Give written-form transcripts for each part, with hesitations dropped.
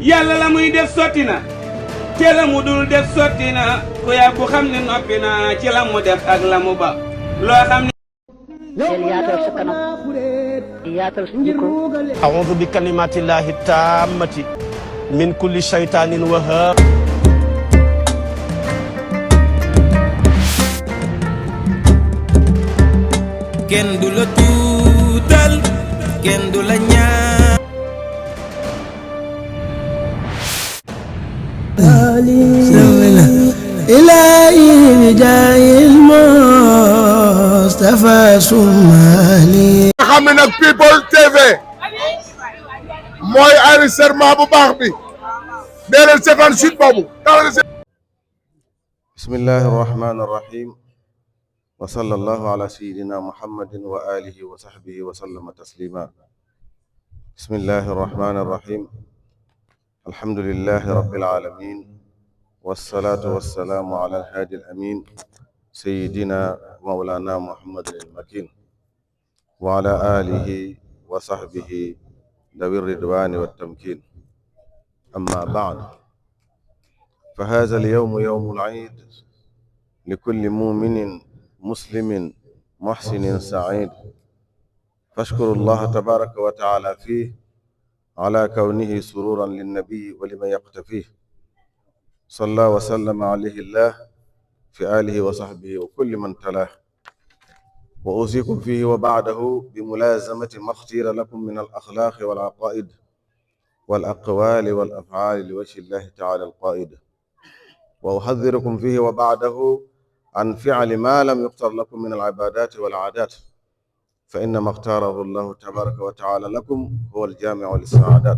yàlla la muy def sotti na te la mu dul def sotti na ku yàggu xam ne noppi na ci la mu def ak la mu ba loo xam ne del yaatal sa kanam yaatal sa jikko a'uudu bi kalimatillahi tammati min kulli shaytanin wahab kenn du la tuutal kenn du la ñaan إلهي بجاه المصطفى سمالي xam ne nag People TV mooy enregistrement bu baax bi dee leen seetaan site boobu bismillahi irrahmani irrahim wa sallallahu ala sayidina muhammadin wa alihi wa sahbihi wa sallama taslima bismillahi irrahmani irrahim alhamdulillahi rabbil alamin wassalatu wassalamu ala alhadi alamin sayidina mawlana muhammadin almakin wa ala alihi wa sahbihi dawi ridwani wattamkin amma ba'd فهذا اليوم يوم العيد لكل مؤمن مسلم محسن سعيد فاشكروا الله تبارك وتعالى فيه على كونه سرورا للنبي ولمن يقتفيه صلى وسلم عليه الله في آله وصحبه وكل من تلاه وأوصيكم فيه وبعده بملازمة ما اختير لكم من الأخلاق والعقائد والأقوال والأفعال لوجه الله تعالى القائد وأحذركم فيه وبعده عن فعل ما لم يختر لكم من العبادات والعادات فإنما اختاره الله تبارك وتعالى لكم هو الجامع للسعادات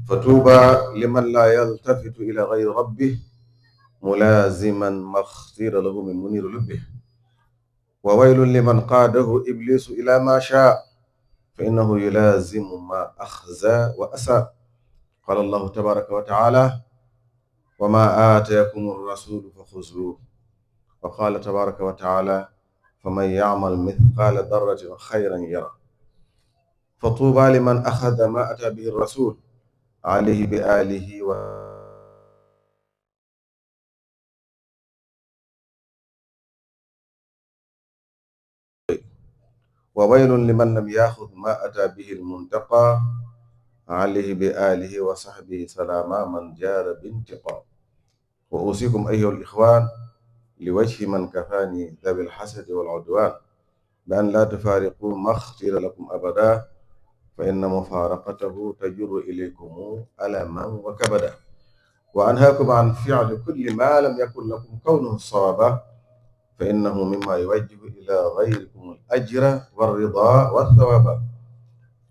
فطوبى لمن لا يلتفت إلى غير ربه ملازما ما اختير له من منير لبه وويل لمن قاده إبليس إلى ما شاء فإنه يلازم ما أخزى وأساء قال الله تبارك وتعالى وما آتاكم الرسول فخذوه وقال تبارك وتعالى فمن يعمل مثقال ذرة خيرا يره فطوبى لمن أخذ ما أتى به الرسول عليه بآله وويل لمن لم يأخذ ما أتى به المنتقى عليه بآله وصحبه سلاما من جار بانتقام وأوصيكم أيها الإخوان لوجه من كفاني ذوي الحسد والعدوان بأن لا تفارقوا ما اختير لكم أبدا فإن مفارقته تجر إليكم ألما وكبدا وأنهاكم عن فعل كل ما لم يكن لكم كونه الصواب فإنه مما يوجه إلى غيركم الأجر والرضا والثواب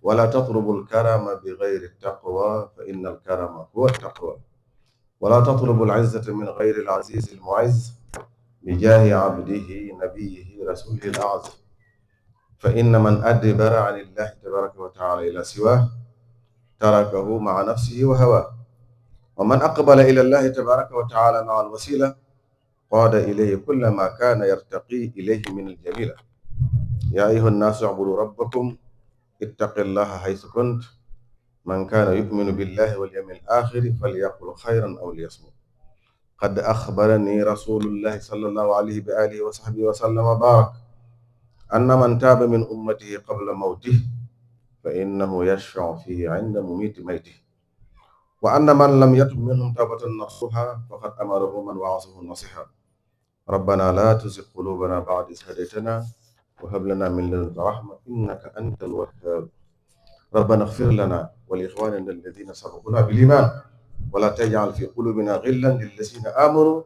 ولا تطلبوا الكرم بغير التقوى فإن الكرم هو التقوى ولا تطلبوا العزة من غير العزيز المعز بجاه عبده نبيه رسوله الأعز فإن من أدبر عن الله تبارك وتعالى إلى سواه تركه مع نفسه وهواه ومن أقبل إلى الله تبارك وتعالى مع الوسيلة قاد إليه كل ما كان يرتقي إليه من الجميلة يا أيها الناس اعبدوا ربكم اتق الله حيث كنت من كان يؤمن بالله واليوم الآخر فليقل خيرا أو ليصمت قد أخبرني رسول الله صلى الله عليه بآله وصحبه وسلم وبارك أن من تاب من أمته قبل موته فإنه يشفع فيه عند مميت ميته وأن من لم يتب منهم توبة نصوحا فقد أمره من وعظه النصيحة ربنا لا تزغ قلوبنا بعد إذ هديتنا وهب لنا من لدنك رحمة إنك أنت الوهاب ربنا اغفر لنا ولإخواننا الذين سبقونا بالإيمان ولا تجعل في قلوبنا غلا للذين آمنوا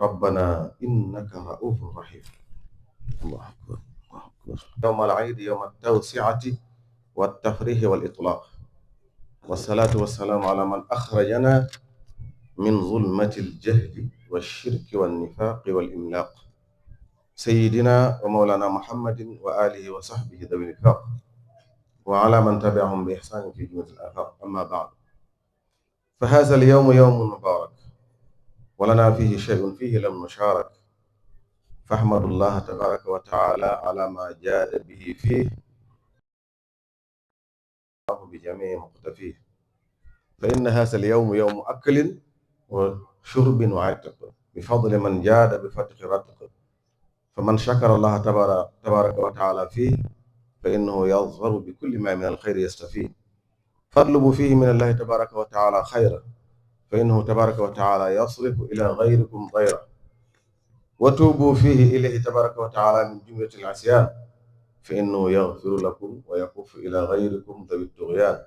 ربنا إنك رؤوف رحيم الله أكبر الله أكبر يوم العيد يوم التوسعة والتفريح والإطلاق والصلاة والسلام على من أخرجنا من ظلمة الجهل والشرك والنفاق والإملاق سيدنا ومولانا محمد وآله وصحبه ذوي الوفاق وعلى من تبعهم بإحسان في جملة الآفاق أما بعد فهذا اليوم يوم مبارك ولنا فيه شيء فيه لم نشارك فاحمدوا الله تبارك وتعالى على ما جاد به فيه بجميع مقتفيه، فإن هذا اليوم يوم أكل وشرب وعتق بفضل من جاد بفتح رتق، فمن شكر الله تبارك وتعالى فيه فإنه يظفر بكل ما من الخير يستفيد، فاطلبوا فيه من الله تبارك وتعالى خيرا فإنه تبارك وتعالى يصرف إلى غيركم ضيرا، وتوبوا فيه إليه تبارك وتعالى من جملة العصيان فإنه يغفر لكم ويكف إلى غيركم ذوي الطغيان،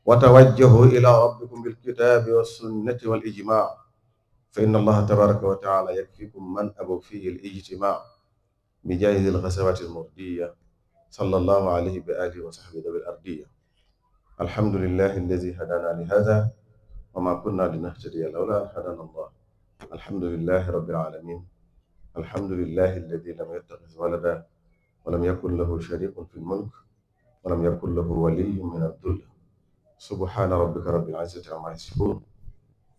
وتوجهوا إلى ربكم بالكتاب والسنة والإجماع فإن الله تبارك وتعالى يكفيكم من أبوا فيه الاجتماع بجائز الغزوات المردية صلى الله عليه بآله وصحبه ذوي الأردية. الحمد لله الذي هدانا لهذا وما كنا لنهتدي لولا أن هدانا الله. الحمد لله رب العالمين. الحمد لله الذي لم يتخذ ولدا ولم يكن له شريك في الملك ولم يكن له ولي من الذل. سبحان ربك رب العزة عما يصفون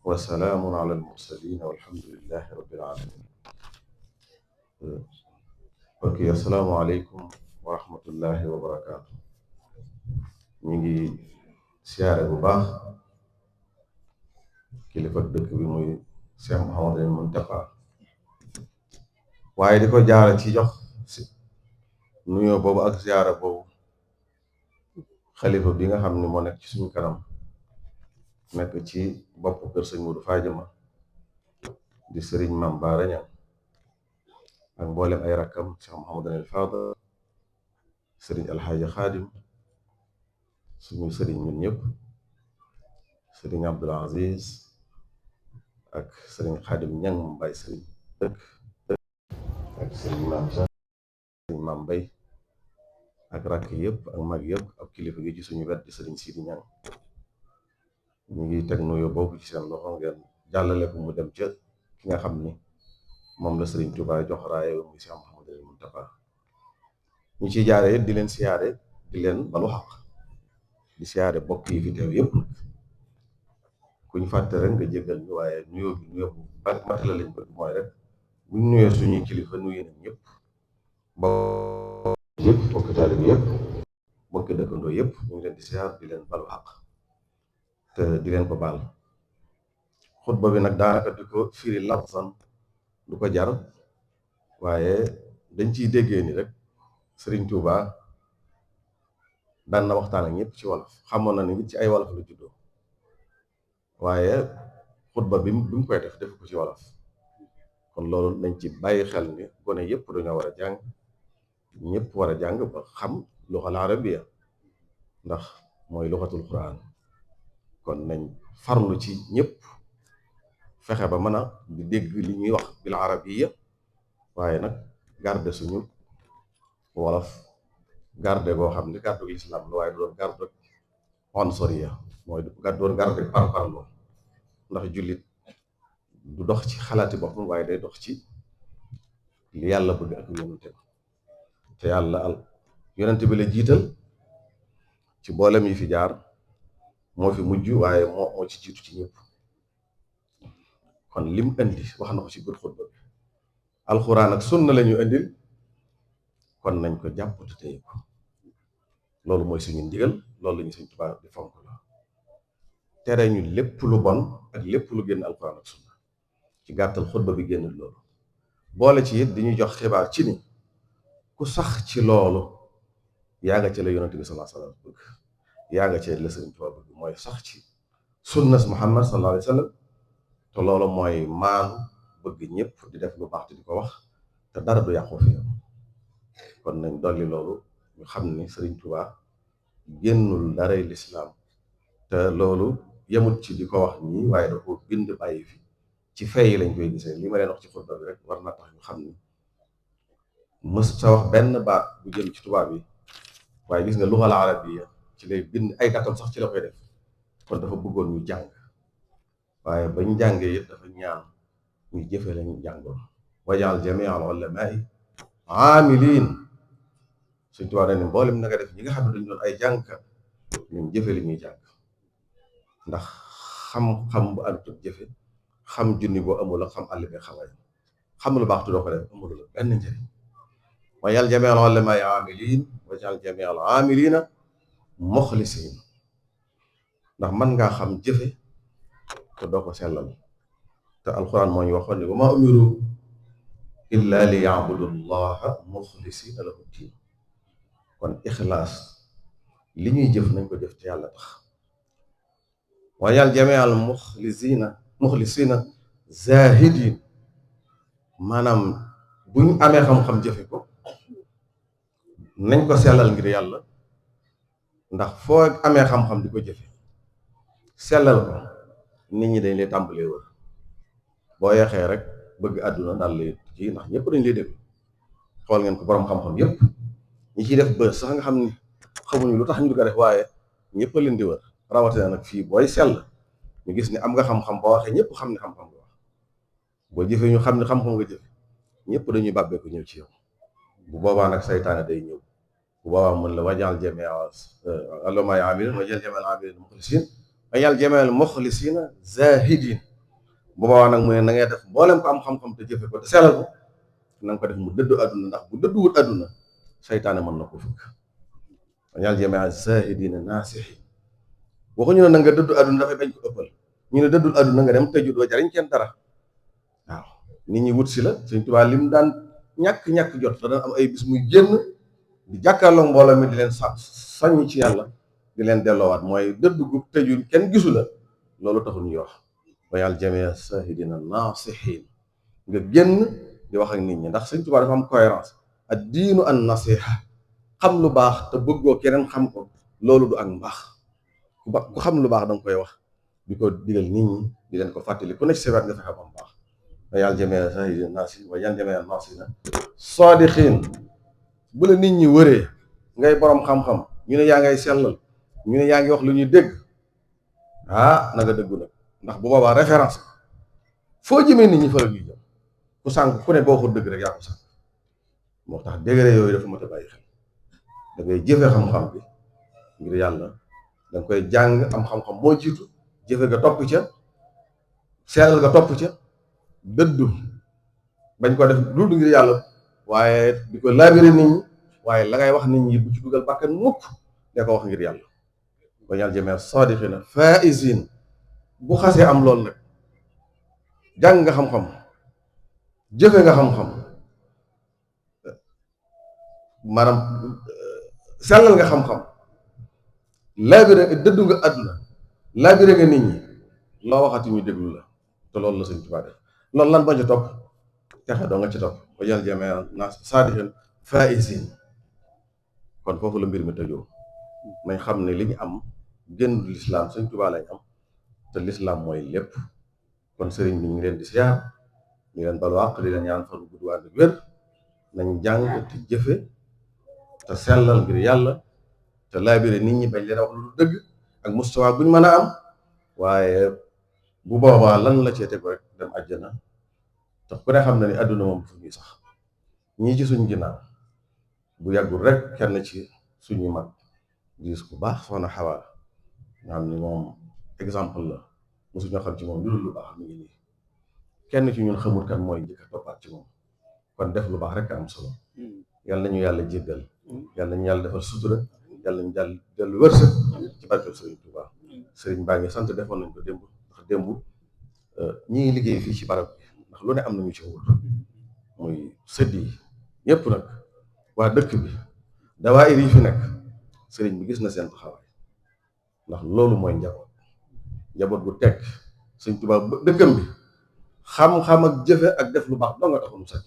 وسلام على المرسلين والحمد لله رب العالمين. ok, asalaamaaleykum wa rahmatullahi wa barakaatu. ñu ngi siyaare bu baax kilifa dëkk bi muy Cheikh Mouhamadul Mountakha, waaye di ko jaare ci jox nuyoo boobu ak siyaare boobu xalifa bi nga xam ne moo nekk ci suñu kanam nekk ci bopp kër sëñ Modou Fadiama di sëriñ Mame Bara Niang ak mboolem ay rakkam Cheikh Mouhamadul Fadal, sëriñ Alxaaji Xaadim, suñu sëriñ ñun ñëpp, sëriñ Abdul Aziz ak sëriñ Xaadim Ñang mu bàyyi sëriñ dëkk ak sëriñ Maam Mbay ak rakk yëpp ak mag yëpp ak kilifa gi ci suñu wet di sëriñ Sidi Ñang. ñu ngi teg nuyoo boobu ci seen loxo ngeen jàllale ko mu dem ca ki nga xam ni moom la sëriñ Tuubaa jox raaye muy Cheikh Mouhamadul Mountakha. ñu ciy jaare di leen siyaare di leen balu xaq di siyaare bokk yi fi teew yëpp nag kuñ fàtte rek nga jéggal ñu, waaye nuyoo bi nuyoo bu mat la lañ bëgg mooy rek buñ nuyoo suñuy kilifa nuyu nañ ñëpp bokk taalibe yëpp bokk dëkkandoo yëpp ñu ngi leen di siyaar di leen balu xaq te di leen ko baal. xutba bi nag daanaka di ko firi lafzan du ko jar, waaye dañ ciy déggee ni rek Sëriñ Tuuba daan na waxtaan ak ñëpp ci wolof, xamoon na ni ci ay wolof la juddoo, waaye xutba bi mu koy def ko ci wolof. kon loolu nañ ci bàyyi xel ni gone yëpp dañoo war a jàng, ñëpp war a jàng ba xam luxal arabiya ndax mooy luxatul quran. kon nañ farlu ci ñëpp fexe ba mën a di dégg li ñuy wax bil arabiya, waaye nag garde suñu wolof garde goo xam ne garde gu lislaam la, waaye du doon garde onsoriya, mooy doon garde par parloo, ndax jullit du dox ci xalaati boppam waaye day dox ci li yàlla bëgg ak yonente bi, te yàlla yonente bi la jiital ci mboolem yi fi jaar, moo fi mujj waaye moo ci jiitu ci ñëpp. kon lim indi wax na ko ci biir xutba bi, alxuraan ak sunna la ñu indil, kon nañ ko jàpp te téye ko. loolu mooy suñu ndigal, loolu la ñu Sëriñ Tuubaa di fonk la tere ñu lépp lu bon ak lépp lu génn alxuraan ak sunna. ci gàttal xutba bi génn loolu, boole ci it di ñuy jox xibaar ci ni ku sax ci loolu yaa nga ci la yonent bi sallallahu alayhi wa sallam bëgg, yaa nga ci la Sëriñ Tuubaa bëgg, mooy sax ci sunnas Muhammad sallallahu alayhi wa sallam. te loolu mooy maanu bëgg ñëpp di def lu baax te di ko wax te dara du yàqu fi. kon nañ dolli loolu, ñu xam ni Sëriñ Tuubaa génnul daray lislaam, te loolu yemut ci di ko wax nii, waaye da ko bind bàyyi fi. ci fay lañ koy gisee. li ma leen wax ci xutba bi rek war na tax ñu xam ni mës sa wax benn baat bu jëm ci tubaab yi, waaye gis nga luxal arabiya ci lay bind ay datam sax ci la koy def. kon dafa bëggoon ñu jàng, waaye bañ jàngee yëpp dafa ñaan ñu jëfe lañu jàngoon. wajaal jamia al ulamaai aamiliin. Sëñ Tuubaa ne mboolem na nga def ñi nga xam ne dañu doon ay jàngkat ñun jëfe li ñuy jàng, ndax xam-xam bu àndut ak jëfe, xam junni boo amul ak xam àll bi xawaay. xam lu baax tu doo ko def amul la benn njëriñ wa yal jamii al ulama amilin wa jal jamii al amilina muxlisin ndax mën ngaa xam jëfe te doo ko sellal te alquran moo ñu waxoon ne wa ma umiru illa li yaabudu llaha muxlisina lahu diin kon ixlaas li ñuy jëf nañ ko jëf ci yàlla tax wa yal jamii al muxlisina zahidin maanaam buñ amee xam-xam jëfe ko nañ ko sellal ngir yàlla ndax foo amee xam-xam di ko jëfe sellal ko nit ñi dañ lay tàmbalee wër boo yeexee rek bëgg àdduna daal lay ci ndax ñëpp dañ lay déglu xool ngeen ko borom xam-xam yëpp ñi ciy def bës sax nga xam ni xamuñu lu tax ñu di ko def waaye ñëpp a leen di wër rawatina nag fii booy sell ñu gis ni am nga xam-xam boo waxee ñëpp xam ne xam-xam nga wax boo jëfee ñu xam ne xam-xam nga jëfe ñëpp dañuy bàbbeeku ñëw ci yow bu boobaa nag saytaane day ñëw bu boobaa mën la wajal jamia allama amilin wajal jamia amilin muxlisin wajal jamia muxlisina zahidin bu boobaa nag mu ne na ngay def mboolem ko am xam-xam te jëfe ko te sellal ko na nga ko def mu dëddu àdduna ndax bu dëdduwut àdduna saytaane mën na ko fukk wajal jamia zahidina naasihin waxuñu ne na nga dëddu àdduna dafay bañ ko ëppal ñu ne dëddul àdduna nga dem tëju doo jariñ kenn dara waaw nit ñi wut si la Sëñ Tuubaa lim daan ñàkk jot da daan am ay bis muy génn di jàkkaarloo mbooloo mi di leen soññ ci yàlla di leen delloowaat mooy dëdd gu tëju kenn gisu la loolu taxul ñuy wax wayal jamia sahidina nasihin nga génn di wax ak nit ñi ndax Sëñ Tuubaa dafa am cohérence ad diinu an nasiha xam lu baax te bëggoo keneen xam ko loolu du ak mbaax ku xam lu baax danga koy wax di ko digal nit ñi di leen ko fàttali ku nekk ci sa wet nga fexe ba mu baax wayal jamia sahidina nasihin wayal jamia nasina sadiqin bu la nit ñi wëree ngay borom xam-xam ñu ne yaa ngay sellal ñu ne yaa ngi wax lu ñuy dégg na nga dëggu nag ndax bu boobaa référence foo jëmee nit ñi fa la ñuy jëm ku sànq ku ne boo ko dëgg rek yaa ko sànq moo tax degré yooyu dafa mat a bàyyi xel da ngay jëfe xam-xam bi ngir yàlla da nga koy jàng am xam-xam moo jiitu jëfe nga topp ca sellal nga topp ca dëddu bañ ko def lu ngir yàlla waaye di ko laabire nit ñi waaye la ngay wax nit ñi bu ci dugal bakkan mukk da ko wax ngir yàlla ba ñaal jamee sadiqina faizin bu xasee am loolu nag jàng nga xam-xam jëfe nga xam-xam maanaam sellal nga xam-xam laabire dëddu nga àdduna laabire nga nit ñi loo waxati ñu déglu la te loolu la Sëñ Tuubaa def loolu lan bañ ci topp texe doo nga ci topp ba jël jamee naas saadiqin faizin kon foofu la mbir mi tëjoo nañ xam ne li ñu am génn lislaam Sëñ Tuubaa lañ am te lislaam mooy lépp kon sëriñ bi ñu ngi leen di siyaar ñu leen balu àq di leen ñaan fan gudd waa ak wér nañ jàng te jëfe te sellal ngir yàlla te laabire nit ñi bañ leen wax lu dëgg ak mustawa buñ mën a am waaye bu boobaa lan la cee tegu rek dem àjjana te ku ne xam na ni àdduna moom fu ñuy sax ñii ci suñ ginnaaw bu yàggul rek kenn ci suñu mag gis ku baax soxna Xawa nga xam ni moom exemple la mosuñoo xam ci moom lu dul lu baax mi ngi nii kenn ci ñun xamul kan mooy njëkk a toppaat ci moom kon def lu baax rek am solo yàlla nañu yàlla jéggal yàlla nañu yàlla defal sutura yàlla nañu jàll dellu wërsëg ci barkeb Sëriñ Tuubaa sëriñ baa ngi sant defoon nañ ko démb ndax démb ñi ngi liggéey fii ci barab bi ndax lu ne am nañu ci wóor muy sëdd yi ñëpp nag waa dëkk bi dawaayir yi fi nekk sëriñ bi gis na seen taxawaay ndax loolu mooy njaboot gu tekk Sëriñ Tuubaa dëkkam bi xam-xam ak jëfe ak def lu baax doo nga taxul mu sax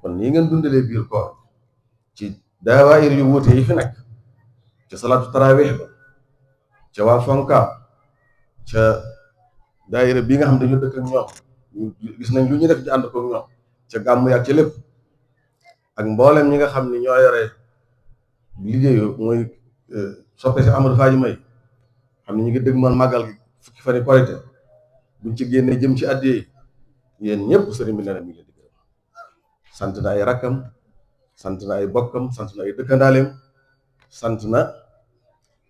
kon nii ngeen dundalee biir koor ci dawaayir yu wuute yi fi nekk ca salaatu tarawih ba ca waa Fonka ca daayira bi nga xam dañu dëkk ak ñoom gis nañ lu ñu def ci ànd ko ñoom ca gàmmu yàgg ca lépp ak mboolem ñi nga xam ni ñoo yore liggéeyu mooy soppe si Amadou Fadji May xam ne ñu ngi dëgg man màggal gi fukki fan yi korite buñ ci génnee jëm ci àddee yéen ñëpp sëriñ bi nee na mi ngi leen di gërëm sant na ay rakkam sant na ay bokkam sant na ay dëkkandaaleem sant na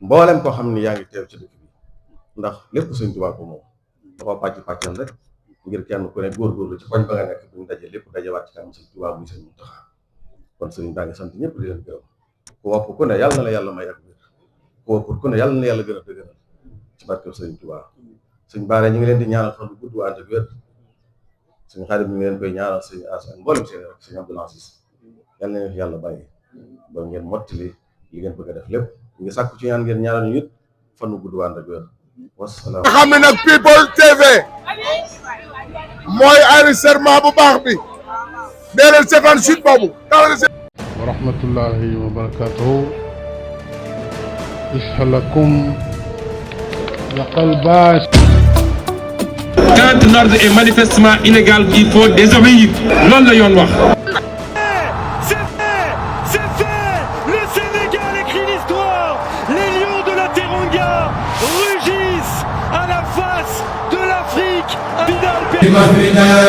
mboolem koo xam ne yaa ngi teew ci dëkk bi ndax lépp Sëriñ Tuubaa ko moom dafa pàccal rek ngir kenn ku ne góorgóorlu ci koñ ba nga nekk bu ñu daje lépp dajewaat ci kanam Sëriñ Tuubaa muy Sëriñ Muntaxa kon sëriñ baa ngi sant ñëpp di leen gërëm ku wopp ku ne yàlla na la yàlla may ak wér ku wopp ku ne yàlla na yàlla gën a dëgëral ci barke Sëriñ Tuubaa sëñ Baare ñu ngi leen di ñaanal fan bu gudd ànd ak wér sëñ Xaadim ñu ngi leen koy ñaanal sëñ As ak mboolem seen rek sëñ Abdou Aziz yàlla na leen fi yàlla bàyyi ba ngeen mottali li ngeen bëgg a def lépp ñu ngi sàkku ci ñaan ngeen ñaanal ñu it fan bu gudd ànd ak wér wasalaam. nga xam ne nag People TV mooy enregistrement bu baax bi dee leen seetaan suite boobu wa rahmatullahi wa barakatuhu ishalakum yaqalbaas. Quand un ordre est manifestement illégal, il faut désobéir. Loolu la yoon wax. C'est fait. Le Sénégal écrit l'histoire. Les lions de la Teranga rugissent à la face de l'Afrique. Vidal